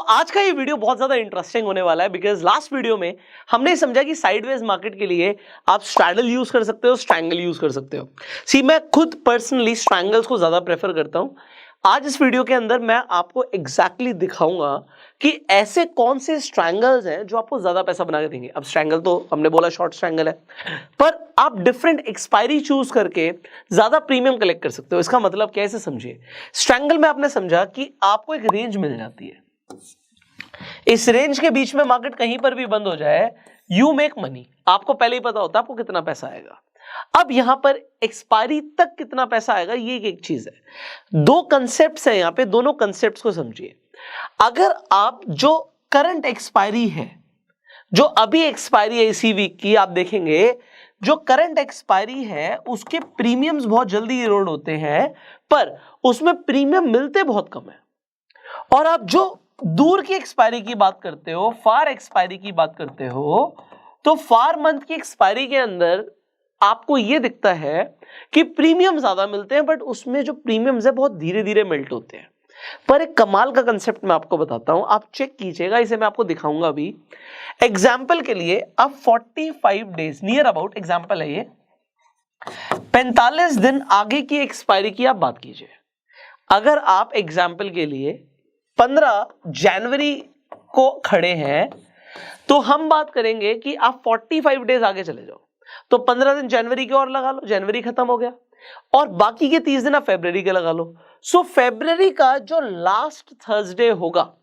आज का ये वीडियो बहुत ज्यादा इंटरेस्टिंग होने वाला है बिकॉज लास्ट वीडियो में हमने समझा कि साइडवेज मार्केट के लिए आप स्ट्रैडल यूज कर सकते हो, स्ट्रैंगल यूज कर सकते हो। मैं खुद पर्सनली स्ट्रैंगल्स को ज्यादा प्रेफर करता हूं। आज इस वीडियो के अंदर मैं आपको एग्जैक्टली दिखाऊंगा कि ऐसे कौन से स्ट्रैंगल्स हैं जो आपको ज्यादा पैसा बना के देंगे। अब स्ट्रैंगल तो हमने बोला शॉर्ट स्ट्रैंगल है, पर आप डिफरेंट एक्सपायरी चूज करके ज्यादा प्रीमियम कलेक्ट कर सकते हो। इसका मतलब कैसे समझिए, स्ट्रैंगल में आपने समझा कि आपको एक रेंज मिल जाती है, इस रेंज के बीच में मार्केट कहीं पर भी बंद हो जाए, यू मेक मनी। आपको पहले ही पता होता है आपको कितना पैसा आएगा। अब यहां पर एक्सपायरी तक कितना पैसा आएगा, ये एक चीज है। दो कंसेप्ट्स हैं यहां पे, दोनों कंसेप्ट्स को समझिए। अगर आप जो करंट एक्सपायरी है, जो अभी एक्सपायरी है इसी वीक की, आप देखेंगे जो करंट एक्सपायरी है उसके प्रीमियम्स बहुत जल्दी इरोड होते हैं, पर उसमें प्रीमियम मिलते बहुत कम है। और आप जो दूर की एक्सपायरी की बात करते हो, फार एक्सपायरी की बात करते हो, तो फार मंथ की एक्सपायरी के अंदर आपको यह दिखता है कि प्रीमियम ज्यादा मिलते हैं, बट उसमें जो प्रीमियम्स है बहुत धीरे धीरे मेल्ट होते हैं। पर एक कमाल का कंसेप्ट मैं आपको बताता हूं, आप चेक कीजिएगा, इसे मैं आपको दिखाऊंगा अभी। एग्जाम्पल के लिए आप 45 डेज नियर अबाउट एग्जाम्पल है ये, 45 दिन आगे की एक्सपायरी की आप बात कीजिए। अगर आप एग्जाम्पल के लिए 15 जनवरी को खड़े हैं, तो हम बात करेंगे कि आप 45 डेज आगे चले जाओ, तो 15 दिन जनवरी के और लगा लो, जनवरी खत्म हो गया, और बाकी के 30 दिन आप फरवरी के लगा लो। फरवरी का जो लास्ट थर्सडे होगा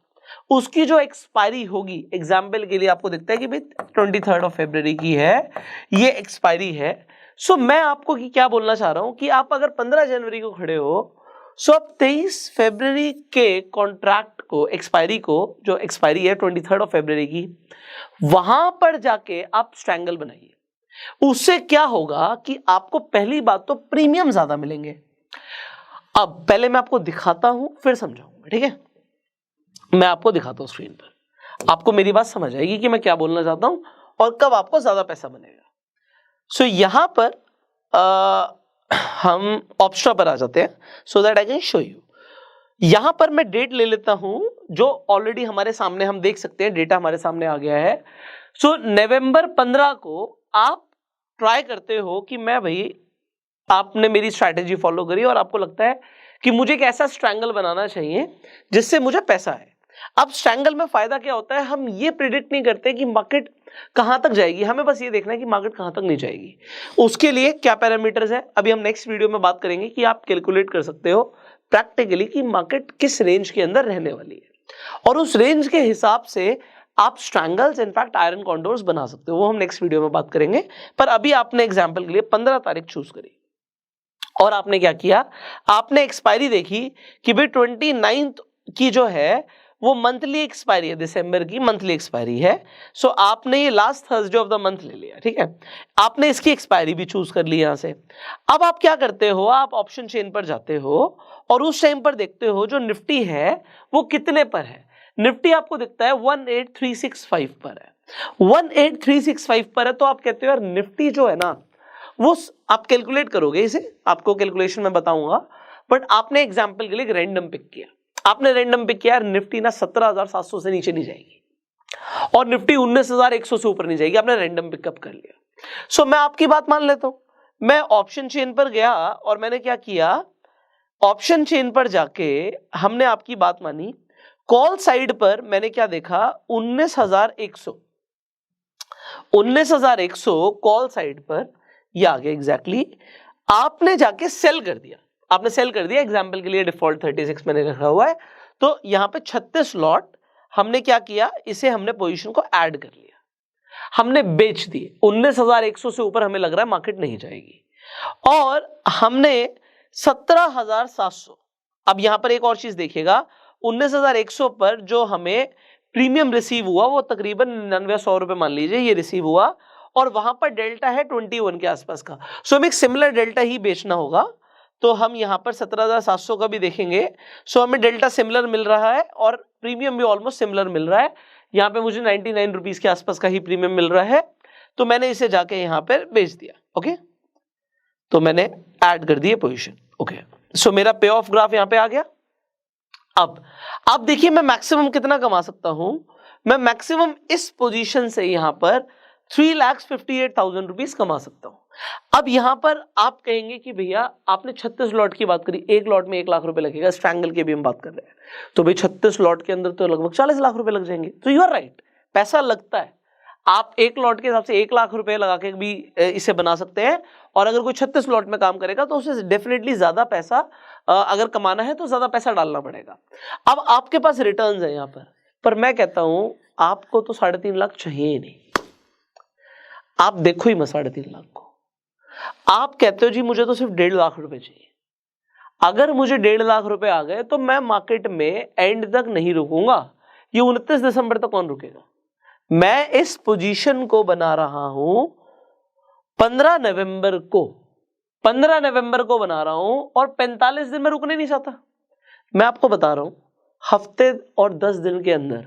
उसकी जो एक्सपायरी होगी, एग्जाम्पल के लिए आपको दिखता है कि भाई 23 ऑफ फरवरी की है ये एक्सपायरी है। मैं आपको क्या बोलना चाह रहा हूं कि आप अगर 15 जनवरी को खड़े हो, अब 23 फरवरी के कॉन्ट्रैक्ट को, एक्सपायरी को, जो एक्सपायरी है 23 ऑफ फरवरी की, वहां पर जाके आप स्ट्रैंगल बनाइए। उससे क्या होगा कि आपको पहली बात तो प्रीमियम ज्यादा मिलेंगे। अब पहले मैं आपको दिखाता हूं फिर समझाऊंगा, ठीक है? मैं आपको दिखाता हूं स्क्रीन पर, आपको मेरी बात समझ आएगी कि मैं क्या बोलना चाहता हूं और कब आपको ज्यादा पैसा बनेगा। यहां पर हम ऑप्शन पर आ जाते हैं so that I can show you. यहां पर मैं डेट ले लेता हूं जो ऑलरेडी हमारे सामने, हम देख सकते हैं डेटा हमारे सामने आ गया है। नवंबर 15 को आप ट्राई करते हो कि मैं भाई, आपने मेरी स्ट्रैटेजी फॉलो करी और आपको लगता है कि मुझे एक ऐसा स्ट्रैंगल बनाना चाहिए जिससे मुझे पैसा है। अब स्ट्रैंगल में फायदा क्या होता है, हम ये प्रिडिक्ट नहीं करते कि मार्केट कहां तक जाएगी, हमें बस ये देखना है कि मार्केट कहां तक नहीं जाएगी। उसके लिए क्या पैरामीटर्स है, अभी हम नेक्स्ट वीडियो में बात करेंगे कि आप कैलकुलेट कर सकते हो प्रैक्टिकली कि मार्केट किस रेंज के अंदर रहने वाली है, और उस रेंज के हिसाब से आप स्ट्रैंगल्स, इनफैक्ट आयरन कॉन्डोर्स बना सकते हो, वो हम नेक्स्ट वीडियो में बात करेंगे। पर अभी आपने एग्जांपल के लिए 15 तारीख चूज करी और आपने क्या किया, आपने एक्सपायरी देखी कि भाई 29 की जो है वो मंथली एक्सपायरी है, दिसंबर की मंथली एक्सपायरी है। आपने ये last Thursday of the month ले लिया, ठीक है? आपने इसकी एक्सपायरी भी चूज कर ली यहां से। अब आप क्या करते हो, आप ऑप्शन चेन पर जाते हो और उस टाइम पर देखते हो जो निफ्टी है वो कितने पर है। निफ्टी आपको दिखता है 18365 पर है, 18365 पर है। तो आप कहते हो यार निफ्टी जो है ना, वो आप कैलकुलेट करोगे, इसे आपको कैलकुलेशन में बताऊंगा, बट आपने एग्जांपल के लिए एक रैंडम पिक किया। आपने रैंडम पिक किया, निफ्टी ना 17,700 से नीचे नहीं जाएगी और निफ्टी 19,100 से ऊपर नहीं जाएगी, आपने रैंडम पिकअप कर लिया। मैं आपकी बात मान लेता हूं, मैं ऑप्शन चेन पर गया और मैंने क्या किया, ऑप्शन चेन पर जाके हमने आपकी बात मानी। कॉल साइड पर मैंने क्या देखा, 19,100 कॉल साइड पर ये आ गया एग्जैक्टली। आपने जाके सेल कर दिया, आपने सेल कर दिया, एग्जांपल के लिए डिफॉल्ट 36 मैंने रखा हुआ है, तो यहां पे 36 लॉट हमने क्या किया, इसे हमने पोजीशन को ऐड कर लिया, हमने बेच दिए। 19,100 से ऊपर हमें लग रहा है मार्केट नहीं जाएगी, और हमने 17,700। अब यहां पर एक और चीज देखिएगा, 19,100 पर जो हमें प्रीमियम रिसीव हुआ वो तकरीबन 99-100 रुपए मान लीजिए ये रिसीव हुआ, और वहां पर डेल्टा है 21 के आसपास का। हमें एक सिमिलर डेल्टा ही बेचना होगा, तो हम यहां पर 17,700 का भी देखेंगे। हमें डेल्टा सिमिलर मिल रहा है और प्रीमियम भी ऑलमोस्ट सिमिलर मिल रहा है। यहाँ पे मुझे 99 रुपीज के आसपास का ही प्रीमियम मिल रहा है, तो मैंने इसे जाके यहाँ पर बेच दिया। ओके, तो मैंने ऐड कर दिए पोजीशन। ओके, मेरा पे ऑफ ग्राफ यहाँ पे आ गया। अब देखिए मैं मैक्सिमम कितना कमा सकता हूं, मैं मैक्सिमम इस पोजीशन से यहां पर 3,58,000 रुपीज कमा सकता हूं। अब यहां पर आप कहेंगे कि भैया आपने 36 लॉट की बात करी, एक लॉट में 1 लाख रुपए लगेगा, स्ट्रैंगल की भी हम बात कर रहे हैं, तो भाई 36 लॉट के अंदर तो लगभग 40 लाख रुपए लग जाएंगे। तो यू आर राइट, पैसा लगता है। आप एक लॉट के हिसाब से 1 लाख रुपए लगा के भी इसे बना सकते हैं, और अगर कोई 36 लॉट में काम करेगा तो उसे डेफिनेटली ज्यादा पैसा अगर कमाना है तो ज्यादा पैसा डालना पड़ेगा। अब आपके पास रिटर्न्स है यहाँ पर मैं कहता हूं आपको तो 3.5 लाख चाहिए ही नहीं। आप देखो ही मैं 3.5 लाख को, आप कहते हो जी मुझे तो सिर्फ 1.5 लाख रुपए चाहिए। अगर मुझे 1.5 लाख रुपए आ गए तो मैं मार्केट में एंड तक नहीं रुकूंगा। ये 29 दिसंबर तक कौन रुकेगा? मैं इस पोजीशन को बना रहा हूं 15 नवंबर को, 15 नवंबर को बना रहा हूं, और 45 दिन में रुकने नहीं चाहता। मैं आपको बता रहा हूं हफ्ते और 10 दिन के अंदर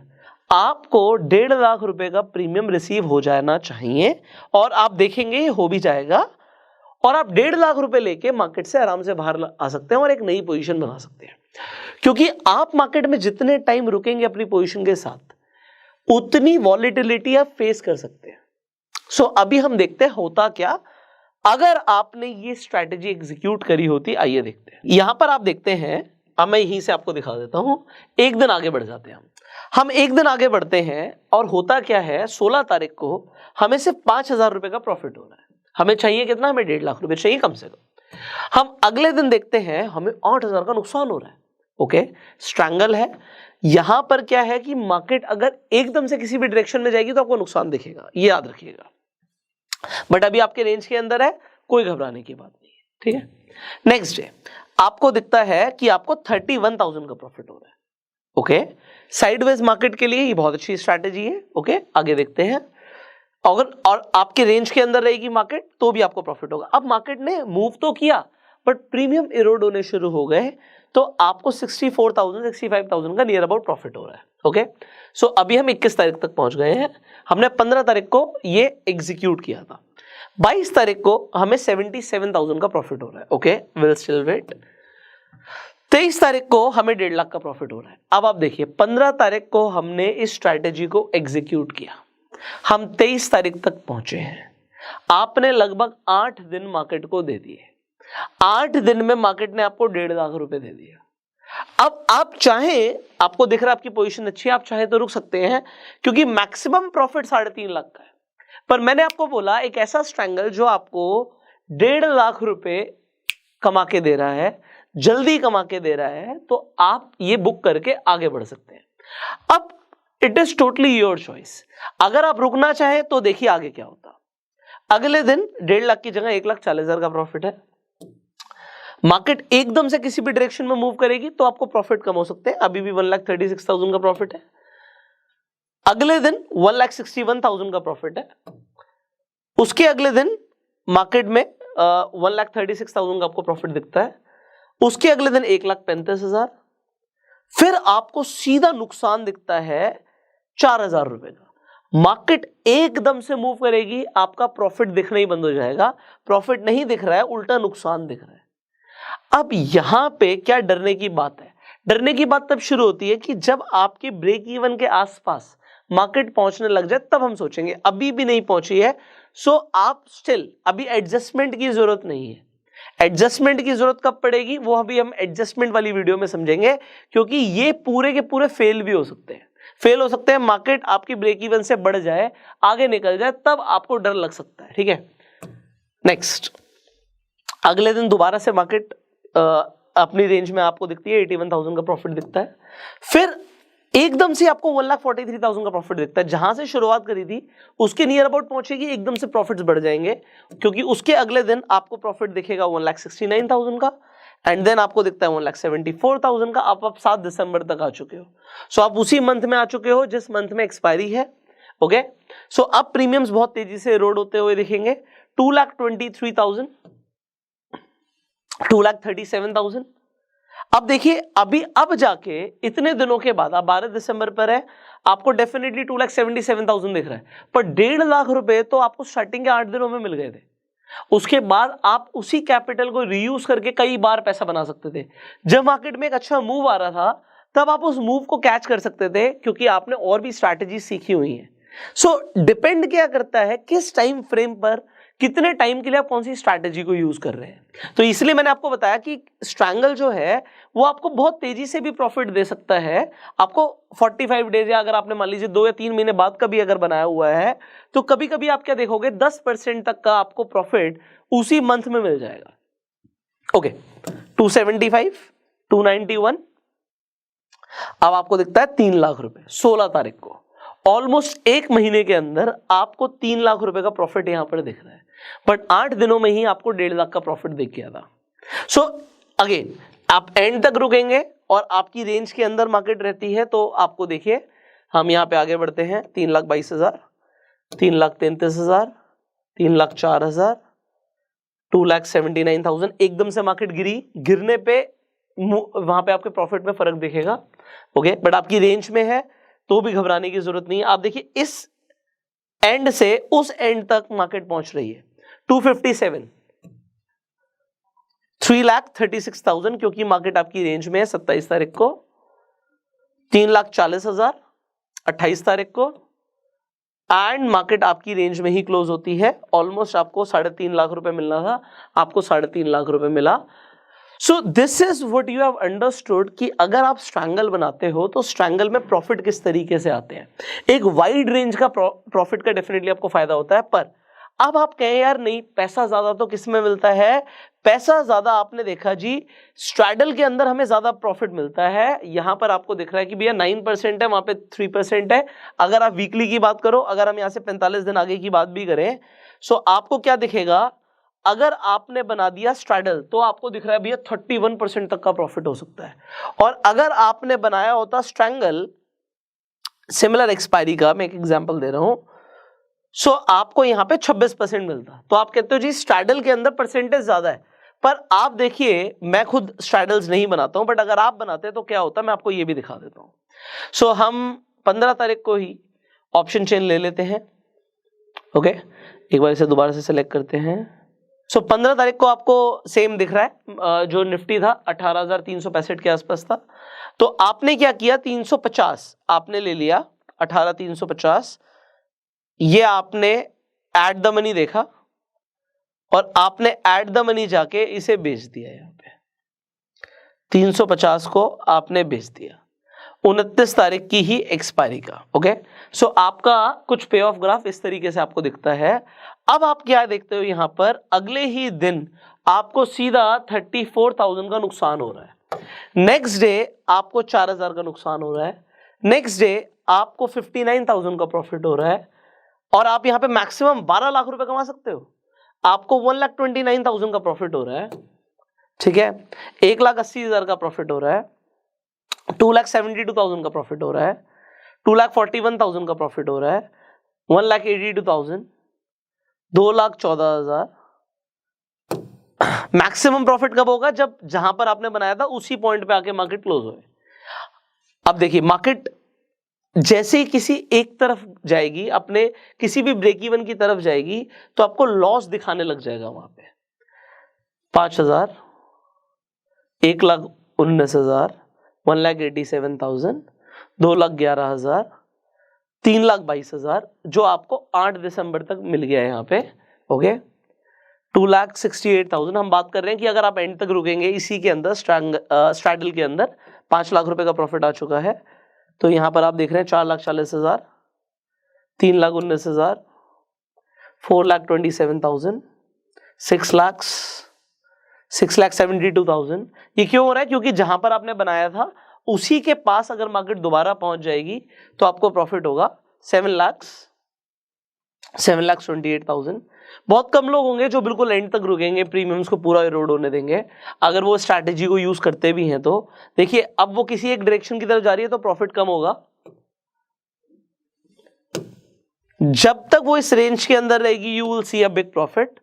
आपको 1.5 लाख रुपए का प्रीमियम रिसीव हो जाना चाहिए, और आप देखेंगे ये हो भी जाएगा, और आप 1.5 लाख रुपए लेके मार्केट से आराम से बाहर आ सकते हैं और एक नई पोजीशन बना सकते हैं। क्योंकि आप मार्केट में जितने टाइम रुकेंगे अपनी पोजीशन के साथ उतनी वॉलेटिलिटी आप फेस कर सकते हैं। सो अभी हम देखते हैं होता क्या अगर आपने ये स्ट्रैटेजी एग्जीक्यूट करी होती। आइए देखते हैं। यहां पर आप देखते हैं, अब मैं यहीं से आपको दिखा देता हूं। एक दिन आगे बढ़ जाते हैं हम एक दिन आगे बढ़ते हैं, और होता क्या है 16 तारीख को हमें सिर्फ 5,000 रुपए का प्रॉफिट हो रहा है। हमें चाहिए कितना? हमें 1.5 लाख रुपए चाहिए कम से कम। हम अगले दिन देखते हैं हमें 8,000 का नुकसान हो रहा है। ओके, स्ट्रैंगल है। यहां पर क्या है कि मार्केट अगर एकदम से किसी भी डायरेक्शन में जाएगी तो आपको नुकसान दिखेगा, ये याद रखिएगा। बट अभी आपके रेंज के अंदर है, कोई घबराने की बात नहीं है, ठीक है। नेक्स्ट डे आपको दिखता है कि आपको 31,000 का प्रॉफिट हो रहा है। ओके, साइडवेज मार्केट के लिए ये बहुत अच्छी स्ट्रैटेजी है। ओके, आगे देखते हैं। अगर और आपके रेंज के अंदर रहेगी मार्केट तो भी आपको प्रॉफिट होगा। अब मार्केट ने मूव तो किया बट प्रीमियम इरोड होने शुरू हो गए, तो आपको 64,000 65,000 का नियर अबाउट प्रॉफिट हो रहा है। ओके, सो अभी हम 21 तारीख तक पहुंच गए हैं। हमने 15 तारीख को ये एग्जीक्यूट किया था। 22 तारीख को हमें 77,000 का प्रॉफिट हो रहा है। Okay, will still wait. 23 तारीख को हमें 1.5 लाख का प्रॉफिट हो रहा है। अब आप देखिए 15 तारीख को हमने इस स्ट्रैटेजी को एग्जीक्यूट किया, हम 23 तारीख तक पहुंचे हैं। आपने लगभग 8 दिन मार्केट को दे दिए। 8 दिन में मार्केट ने आपको 1.5 लाख रुपए दे दिया। अब आप चाहें, आपको दिख रहा है आपकी पोजीशन अच्छी है, आप चाहे तो रुक सकते हैं क्योंकि मैक्सिमम प्रॉफिट 3.5 लाख का है। पर मैंने आपको बोला एक ऐसा स्ट्रैंगल जो आपको 1.5 लाख रुपए कमा के दे रहा है, जल्दी कमा के दे रहा है, तो आप ये बुक करके आगे बढ़ सकते हैं। अब it is totally your choice. अगर आप रुकना चाहें तो देखिए आगे क्या होता। अगले दिन 1.5 लाख की जगह 1,40,000 का प्रॉफिट है। मार्केट एकदम से किसी भी डायरेक्शन में मूव करेगी तो आपको प्रॉफिट कम हो सकते हैं। अभी भी 1,36,000 का प्रॉफिट है। अगले दिन 1,61,000 का प्रॉफिट है। उसके अगले दिन मार्केट में 1,36,000 का आपको प्रॉफिट दिखता है। उसके अगले दिन 1,35,000। फिर आपको सीधा नुकसान दिखता है 4,000 रुपए का। मार्केट एकदम से मूव करेगी, आपका प्रॉफिट दिखना ही बंद हो जाएगा। प्रॉफिट नहीं दिख रहा है, उल्टा नुकसान दिख रहा है। अब यहां पे क्या डरने की बात है? डरने की बात तब शुरू होती है कि जब आपके ब्रेक इवन के आसपास मार्केट पहुंचने लग जाए, तब हम सोचेंगे। अभी भी नहीं पहुंची है, सो आप स्टिल अभी एडजस्टमेंट की जरूरत नहीं है। एडजस्टमेंट की जरूरत कब पड़ेगी वो अभी हम एडजस्टमेंट वाली वीडियो में समझेंगे, क्योंकि ये पूरे के पूरे फेल भी हो सकते हैं। फेल हो सकते हैं, मार्केट आपकी ब्रेक इवन से बढ़ जाए, आगे निकल जाए, तब आपको डर लग सकता है। ठीक है, नेक्स्ट अगले दिन दोबारा से मार्केट अपनी रेंज में आपको दिखती है, 81,000 का प्रॉफिट दिखता है। फिर एकदम से आपको 1,43,000 का प्रॉफिट दिखता है। जहां से शुरुआत करी थी उसके नियर अबाउट पहुंचेगी, एकदम से प्रॉफिट्स बढ़ जाएंगे, क्योंकि उसके अगले दिन आपको प्रॉफिट दिखेगा 1,69,000 का, एंड देन आपको दिखता है 1,74,000 का। आप 7 दिसंबर तक आ चुके हो। सो आप उसी मंथ में आ चुके हो जिस मंथ में एक्सपायरी है। ओके, सो अब प्रीमियम्स बहुत तेजी से एरोड होते हुए दिखेंगे। 2,23,000, 2,37,000। अब देखिए अभी अब जाके इतने दिनों के बाद, आप 12 दिसंबर पर है, आपको डेफिनेटली 2,77,000 दिख रहा है, पर 1.5 लाख रुपए तो आपको स्टार्टिंग के 8 दिनों में मिल गए थे। उसके बाद आप उसी कैपिटल को रीयूज करके कई बार पैसा बना सकते थे। जब मार्केट में एक अच्छा मूव आ रहा था तब आप उस मूव को कैच कर सकते थे क्योंकि आपने और भी स्ट्रैटेजी सीखी हुई है। सो डिपेंड क्या करता है किस टाइम फ्रेम पर, कितने टाइम के लिए आप कौन सी स्ट्रैटेजी को यूज कर रहे हैं। तो इसलिए मैंने आपको बताया कि स्ट्रैंगल जो है वो आपको बहुत तेजी से भी प्रॉफिट दे सकता है। आपको 45 डेज या अगर आपने मान लीजिए 2 या 3 महीने बाद का भी अगर बनाया हुआ है तो कभी कभी आप क्या देखोगे 10% तक का आपको प्रॉफिट उसी मंथ में मिल जाएगा। ओके 275, 291, अब आपको दिखता है 3 लाख रुपए 16 तारीख को। ऑलमोस्ट 1 महीने के अंदर आपको 3 लाख रुपए का प्रॉफिट यहां पर दिख रहा है, बट 8 दिनों में ही आपको 1.5 लाख का प्रॉफिट दिख गया था। सो अगेन आप एंड तक रुकेंगे और आपकी रेंज के अंदर मार्केट रहती है तो आपको देखिए हम यहां पे आगे बढ़ते हैं। 3,22,000, 3,33,000, 3,04,000, 2,79,000। एकदम से मार्केट गिरने पे वहां पे आपके प्रॉफिट में फर्क दिखेगा। ओके बट आपकी रेंज में है तो भी घबराने की जरूरत नहीं है। आप देखिए इस एंड से उस एंड तक मार्केट पहुंच रही है 257, 3,36,000 क्योंकि मार्केट आपकी रेंज में है 27 तारीख को, 3,40,000 28 तारीख को, एंड मार्केट आपकी रेंज में ही क्लोज होती है। ऑलमोस्ट आपको 3.5 लाख रुपए मिलना था, आपको 3.5 लाख रुपए मिला। So this is what you have understood कि अगर आप स्ट्रैंगल बनाते हो तो स्ट्रैंगल में प्रॉफिट किस तरीके से आते हैं। एक वाइड रेंज का प्रॉफिट का डेफिनेटली आपको फायदा होता है, पर अब आप कहें यार नहीं पैसा ज्यादा तो किस में मिलता है, पैसा ज्यादा आपने देखा जी स्ट्रैडल के अंदर हमें ज्यादा प्रॉफिट मिलता है। यहां पर आपको दिख रहा है कि भैया 9% है, वहां पे 3% है। अगर आप वीकली की बात करो, अगर हम यहां से 45 दिन आगे की बात भी करें, सो आपको क्या दिखेगा, अगर आपने बना दिया स्ट्रैडल तो आपको दिख रहा है भैया 31% तक का प्रॉफिट हो सकता है। और अगर आपने बनाया होता स्ट्रैंगल सिमिलर एक्सपायरी का, मैं एक एग्जांपल दे रहा हूं, सो आपको यहां पे 26% मिलता। तो आप कहते हो जी स्ट्रैडल के अंदर परसेंटेज ज्यादा है, पर आप देखिए मैं खुद स्ट्रैडल्स नहीं बनाता हूं, बट अगर आप बनाते तो क्या होता मैं आपको ये भी दिखा देता हूं। सो हम 15 तारीख को ही ऑप्शन चेन ले लेते हैं। ओके एक बार इसे दोबारा से सिलेक्ट करते हैं। सो 15 तारीख को आपको सेम दिख रहा है, जो निफ्टी था 18,365 के आसपास था। तो आपने क्या किया 350 आपने ले लिया, 18,350 ये आपने एट द मनी देखा और आपने एट द मनी जाके इसे बेच दिया। यहां पे 350 को आपने बेच दिया 29 तारीख की ही एक्सपायरी का। ओके सो आपका कुछ पे ऑफ ग्राफ इस तरीके से आपको दिखता है। अब आप क्या देखते हो यहां पर अगले ही दिन आपको सीधा 34,000 का नुकसान हो रहा है। नेक्स्ट डे आपको 4,000 का नुकसान हो रहा है। नेक्स्ट डे आपको 59,000 का प्रॉफिट हो रहा है और आप यहां पे मैक्सिमम 12 लाख रुपए कमा सकते हो। आपको 1,29,000 का प्रॉफिट हो रहा है, ठीक है, 1,80,000 का प्रॉफिट हो रहा है, 2,72,000 का प्रॉफिट हो रहा है, 2,41,000 का प्रॉफिट हो रहा है, 1,82,000, 2,14,000। मैक्सिमम प्रॉफिट कब होगा, जब जहां पर आपने बनाया था उसी पॉइंट पे आके मार्केट क्लोज होए। अब देखिए मार्केट जैसे ही किसी एक तरफ जाएगी, अपने किसी भी ब्रेक इवन की तरफ जाएगी, तो आपको लॉस दिखाने लग जाएगा। वहां पे 5,000, 1,19,000, 1,87,000, 2,11,000, 3,22,000 जो आपको 8 दिसंबर तक मिल गया है यहाँ पे। ओके 2,68,000 हम बात कर रहे हैं कि अगर आप एंड तक रुकेंगे इसी के अंदर स्ट्रैडल के अंदर 5 लाख रुपए का प्रॉफिट आ चुका है। तो यहां पर आप देख रहे हैं 4,40,000, 3,19,000, 4,27,000, 6,72,000। ये क्यों हो रहा है, क्योंकि जहां पर आपने बनाया था उसी के पास अगर मार्केट दोबारा पहुंच जाएगी तो आपको प्रॉफिट होगा 7,28,000। बहुत कम लोग होंगे जो बिल्कुल एंड तक रुकेंगे, प्रीमियम्स को पूरा इरोड होने देंगे। अगर वो स्ट्रैटेजी को यूज करते भी हैं तो देखिए अब वो किसी एक डायरेक्शन की तरफ जा रही है तो प्रॉफिट कम होगा। जब तक वो इस रेंज के अंदर रहेगी you will see a big profit.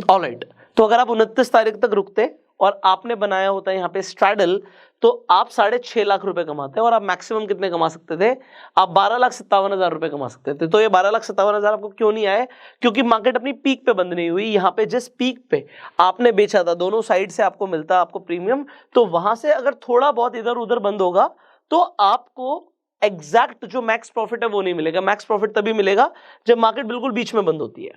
Alright, तो अगर आप 29 तारीख तक रुकते और आपने बनाया होता है यहाँ पे स्ट्रैडल, तो आप 6.5 लाख रुपए कमाते हैं और आप मैक्सिमम कितने कमा सकते थे? आप 12,57,000 रुपए कमा सकते थे। तो ये 12,57,000 आपको क्यों नहीं आए? क्योंकि मार्केट अपनी पीक पे बंद नहीं हुई। यहाँ पे जिस पीक पे आपने बेचा था, दोनों साइड से आपको मिलता आपको प्रीमियम, तो वहां से अगर थोड़ा बहुत इधर उधर बंद होगा तो आपको एग्जैक्ट जो मैक्स प्रॉफिट है वो नहीं मिलेगा। मैक्स प्रॉफिट तभी मिलेगा जब मार्केट बिल्कुल बीच में बंद होती है।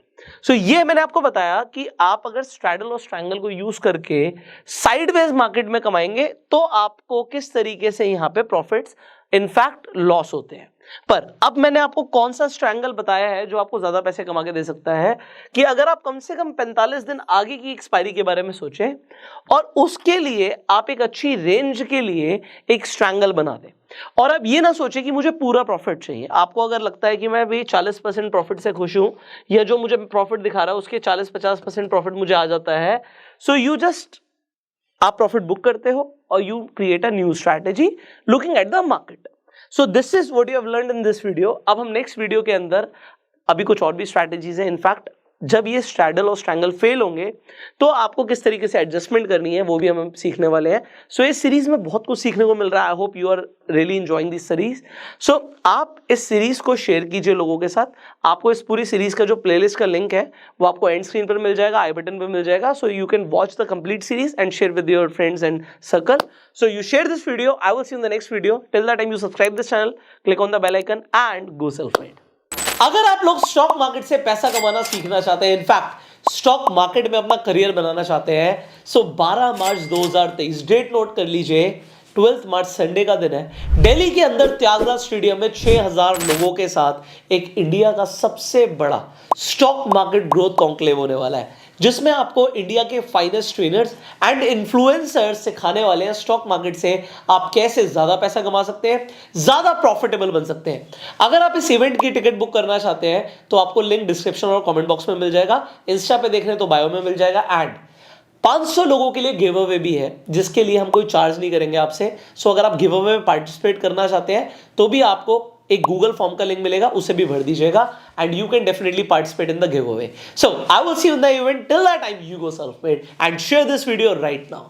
सो ये मैंने आपको बताया कि आप अगर स्ट्रैडल और स्ट्रैंगल को यूज करके साइडवेज मार्केट में कमाएंगे तो आपको किस तरीके से यहां पे प्रॉफिट्स इनफैक्ट लॉस होते हैं। पर अब मैंने आपको कौन सा स्ट्रैंगल बताया है जो आपको ज्यादा पैसे कमा के दे सकता है, कि अगर आप कम से कम 45 दिन आगे की एक्सपायरी के बारे में सोचें और उसके लिए आप एक अच्छी रेंज के लिए एक स्ट्रैंगल बना दें, और अब ये ना सोचे कि मुझे पूरा प्रॉफिट चाहिए। आपको अगर लगता है कि मैं भी 40% प्रॉफिट से खुश हूं, या जो मुझे प्रॉफिट दिखा रहा है उसके 40-50% प्रॉफिट मुझे आ जाता है, सो यू जस्ट आप प्रॉफिट बुक करते हो और you create a new strategy looking at the market. So this is what you have learned in this video. अब हम नेक्स्ट वीडियो के अंदर अभी कुछ और भी स्ट्रैटेजीज है। इनफैक्ट जब ये स्ट्रैडल और स्ट्रैंगल फेल होंगे तो आपको किस तरीके से एडजस्टमेंट करनी है वो भी हम सीखने वाले हैं। सो इस सीरीज में बहुत कुछ सीखने को मिल रहा है। I hope you are really enjoying this series. सो आप इस सीरीज को शेयर कीजिए लोगों के साथ। आपको इस पूरी सीरीज का जो प्लेलिस्ट का लिंक है वो आपको एंड स्क्रीन पर मिल जाएगा, आई बटन पर मिल जाएगा। So you can watch the complete series and share with your friends and circle. So you share this video, I will see you in the next video. Till that time you subscribe this channel, click on the bell icon and go self made. अगर आप लोग stock market से पैसा कमाना सीखना चाहते हैं, in fact stock market में अपना करियर बनाना चाहते हैं, सो 12 मार्च 2023 डेट नोट कर लीजिए। 12 मार्च संडे का दिन है। दिल्ली के अंदर त्यागराज स्टेडियम में 6000 लोगों के साथ एक इंडिया का सबसे बड़ा स्टॉक मार्केट ग्रोथ कॉन्क्लेव होने वाला है, जिसमें आपको इंडिया के फाइनेस्ट ट्रेनर्स एंड इन्फ्लुएंसर्स सिखाने वाले हैं स्टॉक मार्केट से आप कैसे ज्यादा पैसा कमा सकते हैं, ज्यादा प्रॉफिटेबल बन सकते हैं। अगर आप इस इवेंट की टिकट बुक करना चाहते हैं तो आपको लिंक डिस्क्रिप्शन और कमेंट बॉक्स में मिल जाएगा, इंस्टा पे देखने तो बायो में मिल जाएगा, एंड 500 लोगों के लिए गिव अवे भी है जिसके लिए हम कोई चार्ज नहीं करेंगे आपसे। सो अगर आप गिव अवे में पार्टिसिपेट करना चाहते हैं तो भी आपको एक गूगल फॉर्म का लिंक मिलेगा, उसे भी भर दीजिएगा and you can definitely participate in the give away. So I will see you in the event. Till that time you go self made and share this video right now.